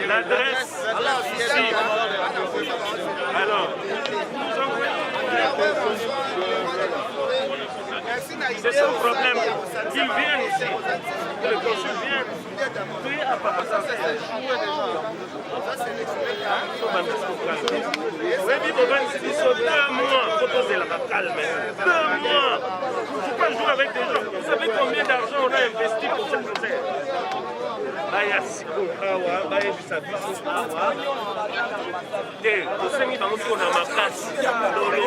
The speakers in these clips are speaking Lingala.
L'adresse ici. Alors, c'est son problème. Qu'il vienne ici. Que le consul vienne. Puis à part ça, calme. 2 mois. Je ne peux pas jouer avec des gens. Vous savez combien d'argent on a investi pour ce concert? Baya Sikokawa, Baya Bisabiso Kawa. Te, Osengi Bamusko na makasi. Lolo.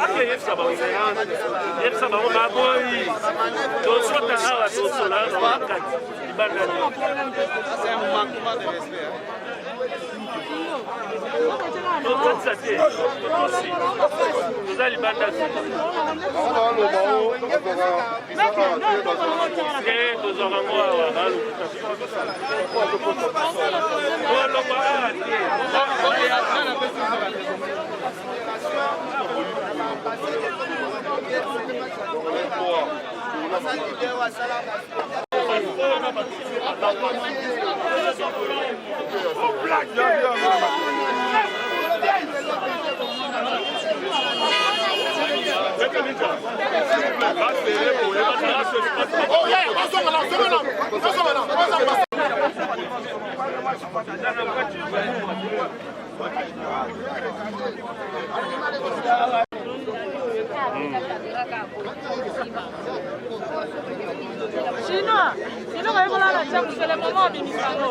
Ake yepsa bamuserana. Yepsa bamu baboyi. Tosota hawa tosola na wakati. Ibanda. C'est un manquement de respect. Chinois, sinon on va la chambre, c'est le moment de Misano.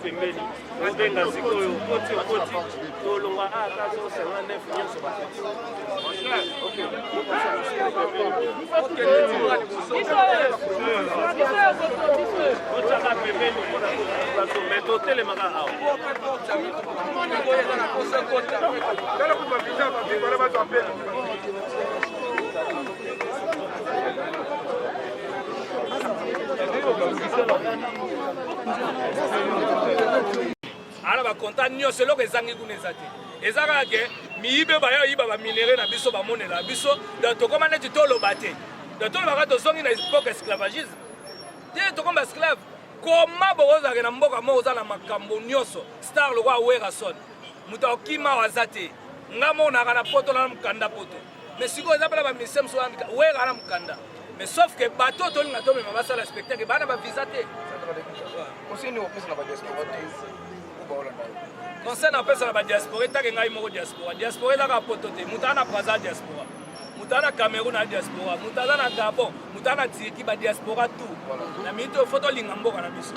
pembeni obenga sikoyo koti tolongwa ata 59 nyonso otaka pembeni mpona totelemaka awa ala bakonta nyonso eloko ezangi kuna eza te eza kaka ke miyibe bayo yiba baminere na biso bamonela biso donc tokóma neti toloba te donc tolobaka tozongi na époque esclavagisme te tokóma esclave koma bokozalaka na mboka moko oza na makambo nyonso star lokwa awerason moto akokima awa aza te nga monaka na poto na mokanda poto mais sikoyo eza mpela bamisie mosu wera na mokanda mais sauf que bato tolinga tomema basala spectacle bana bavisa te conseil na pesa na badiaspora etake ngai moko diaspora ezaka poto te moto aza na braza diaspora moto aza na cameroun na diaspora moto aza na gabon moto aza na tiriki badiaspora tout na minute fo tolinga mboka na biso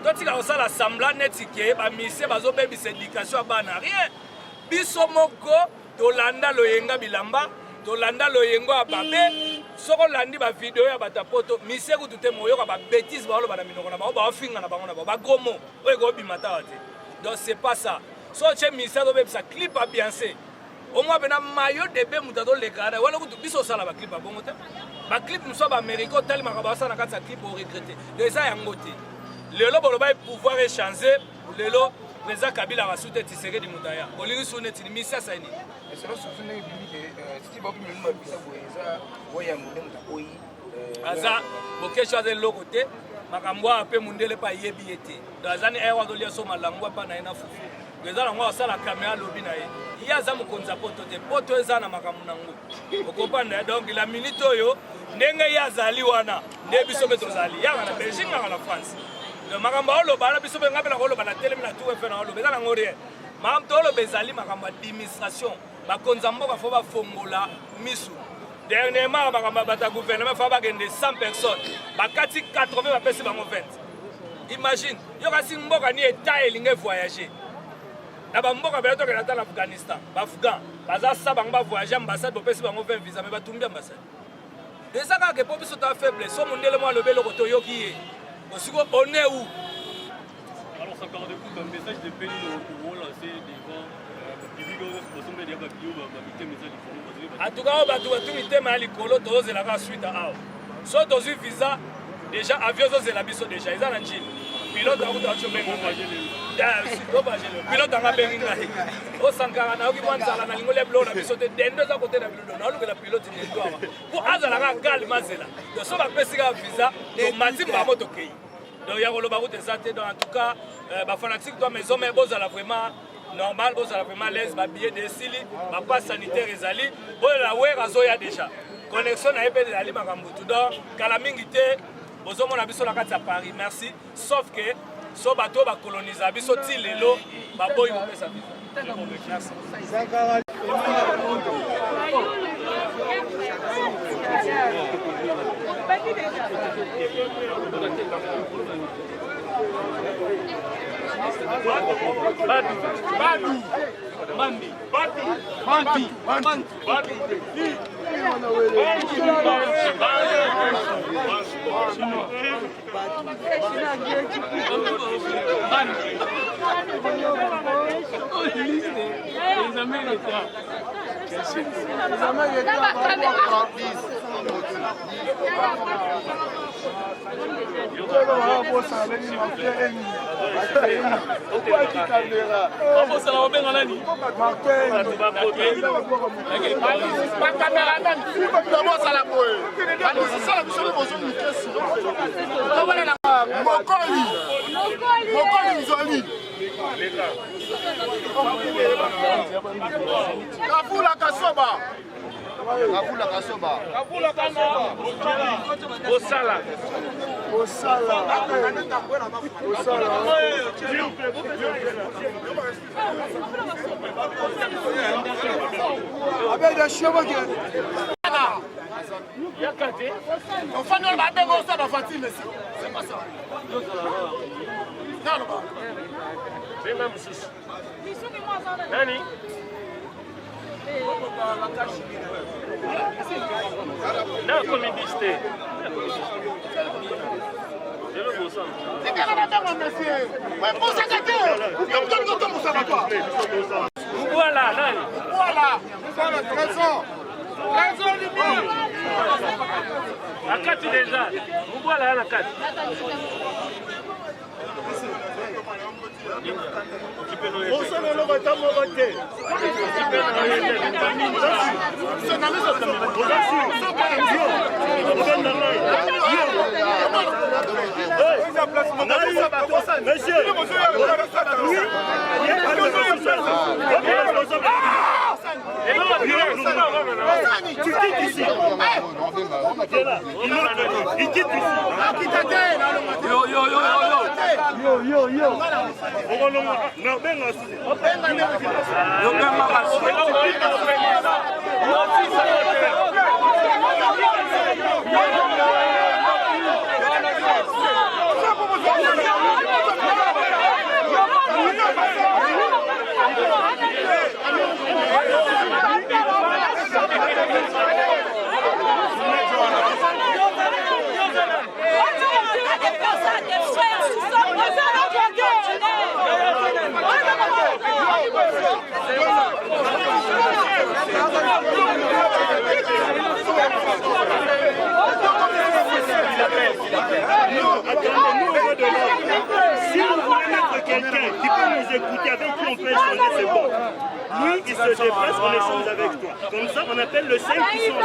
totika kosala sembla neti ke bamisie bazobebisa éducation ya bana rien biso moko tolanda loyenga bilamba tolanda loyengo ya babe soko landi bavideo ya bato ya poto misie kutu te moyoka babétise baoloba na minoko na bango baofinga na bango na bango bagomo oyo ekobima tawa te donc c'est pas ça so tie misie azobebisa clip ya bianse omwa pena mayo debe moto atoleka na wana kutu biso osala baclip ya bongo te baclip mosu ya baamérika otalemaka basala na kati ya clip oregrete donc eza yango te lelo boloba pouvoir échanger lelo président Kabila a soutenu Tshisekedi Mutaya. Olingi sou neti misi asani. Aza bokesho aze lokote makambo ape mundele pa yebi ete. Dazani ewa dolia so malango pa na ina fufu. Ngeza na ngwa sala kamera lobi na ye. Iya za mukonza poto te. Poto eza na makambo nango. Okopanda donc la minute oyo ndenge ya zali wana ndebiso betozali. Ya na Belgique na France. Makambo oloba na biso benga pela oloba na télé na tout fait na oloba na ngoré mam to oloba ezali makambo administration bakonza mboka fo bafongola misu dernièrement makambo bata gouvernement fa bagende 100 personnes bakati 80 bapesi bango 20 imagine yo kasi mboka ni état elinge voyager na ba mboka bela to kana na Afghanistan ba-Afghan baza sa bango ba voyager ambassade bopesi bango 20 visa mais batumbi ambassade déjà ka ke popiso ta faible so mondele mo alobelo ko to yoki on est où? Alors, ça parle de coup d'un message de pays pour lancer devant le public en tout cas, on va tout suite à so tozu visa déjà avion zozela biso déjà eza na njini pilote akuta achobenga pilote anga bengi ngai osankaka na oki mwanzala na lingo leblo na biso te dendo eza kote na bilodo na olukela pilote dendo awa po azalaka calme azela donc so bapesika visa tomati mbamo tokei donc ya koloba kuta eza te donc en tout cas bafanatique to maison mais bozala vraiment normal bozala vraiment l'aise babillet desili bapasse sanitaire ezali bolela wera zoya déjà connexion na epede ali makambo tout donc kala mingi te bozomona biso na kati ya Paris merci sauf que so bato ba coloniser biso ti lelo baboyi kopesa merci Martin Mokoli Nzoli. Kavula Kasoba. Osala. Avec des cheveux qui... On fait nous battre au stade Fatine ici. C'est pas ça. Non. Venga msusu. Nani? Na communiste. C'est le bon sens. C'est qu'elle a pas monsieur. Ouais, pour ça que Voilà, nani? Voilà. Trésor. Trésor du bien. La carte déjà. Voilà la carte. Si vous voulez mettre quelqu'un qui peut nous écouter, avec qui on peut échanger, c'est bon. Lui, il se déplace, on échange avec toi. Comme ça, on appelle le 5 qui sont là.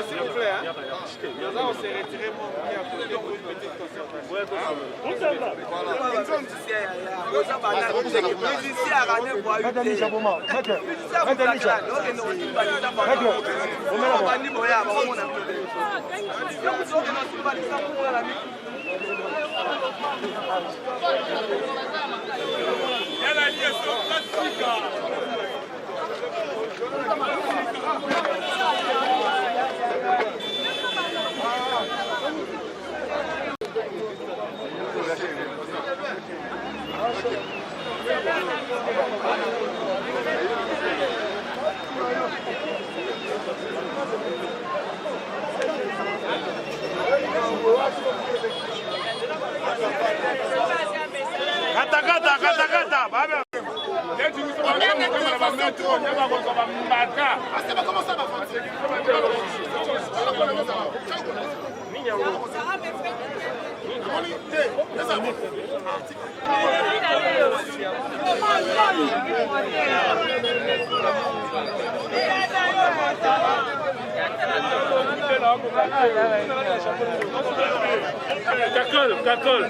S'il vous plaît, hein. Là, on s'est retiré pour venir à côté pour une petite concentration. Kata, baba. Cacole.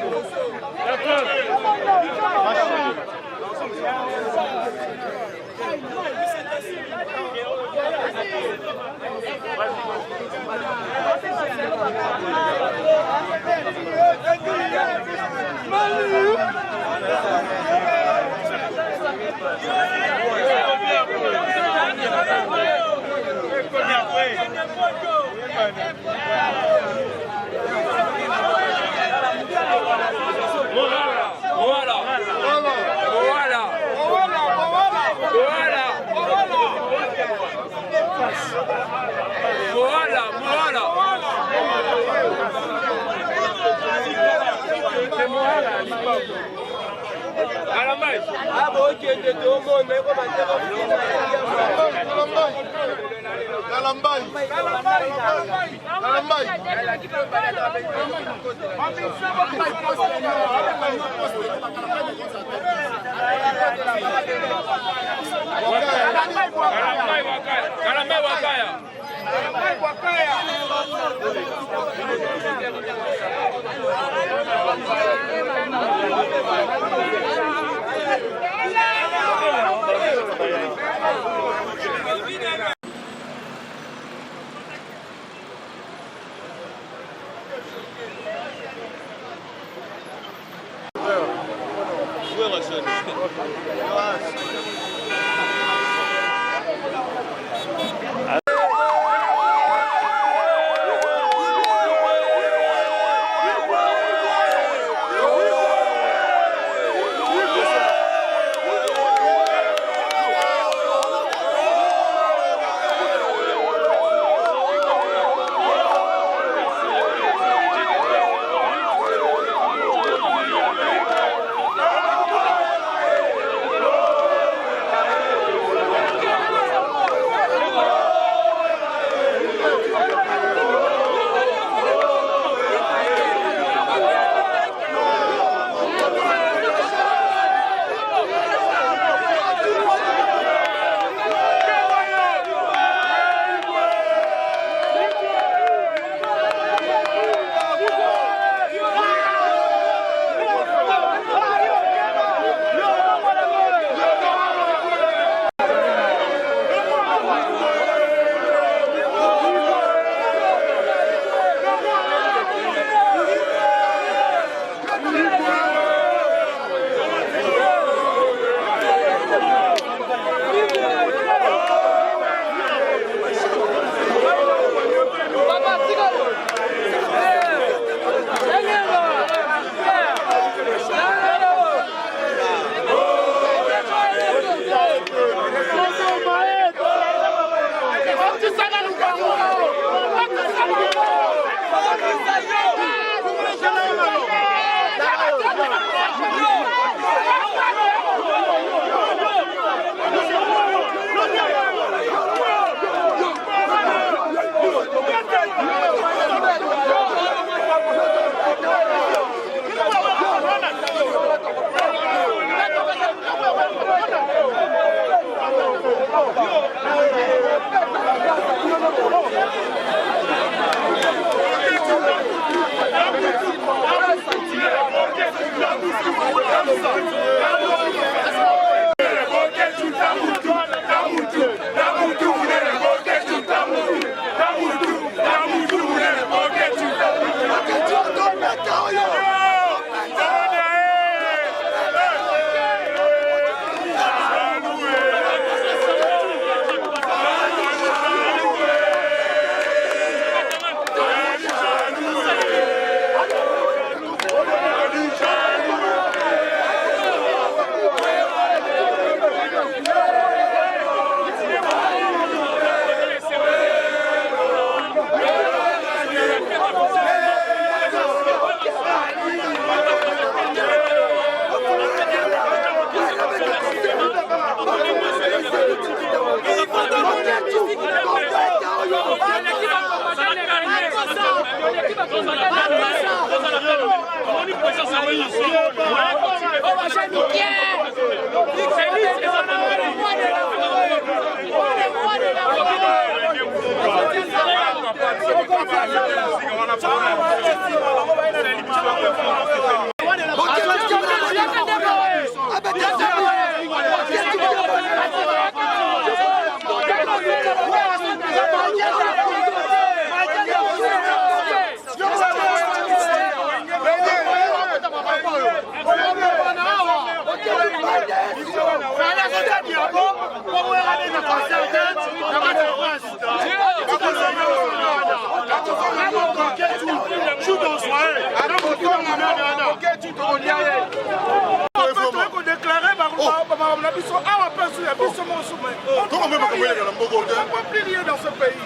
Comment même comme il est dans le Bogo? On ne peut plus rien dans ce pays.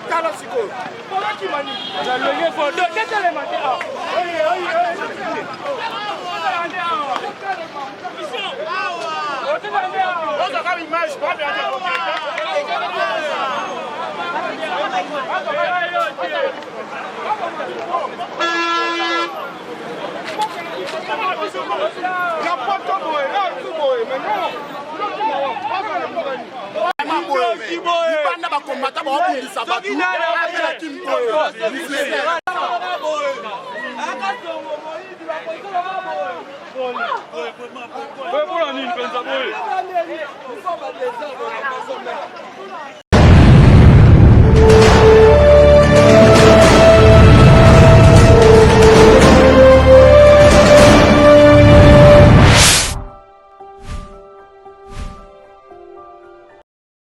Kalasiko. Voilà qui m'a dit. Le faut deux. Qu'est-ce que les matins? Libanda bakomata bakundisa bato apelaki mkoyo Pour la nuit,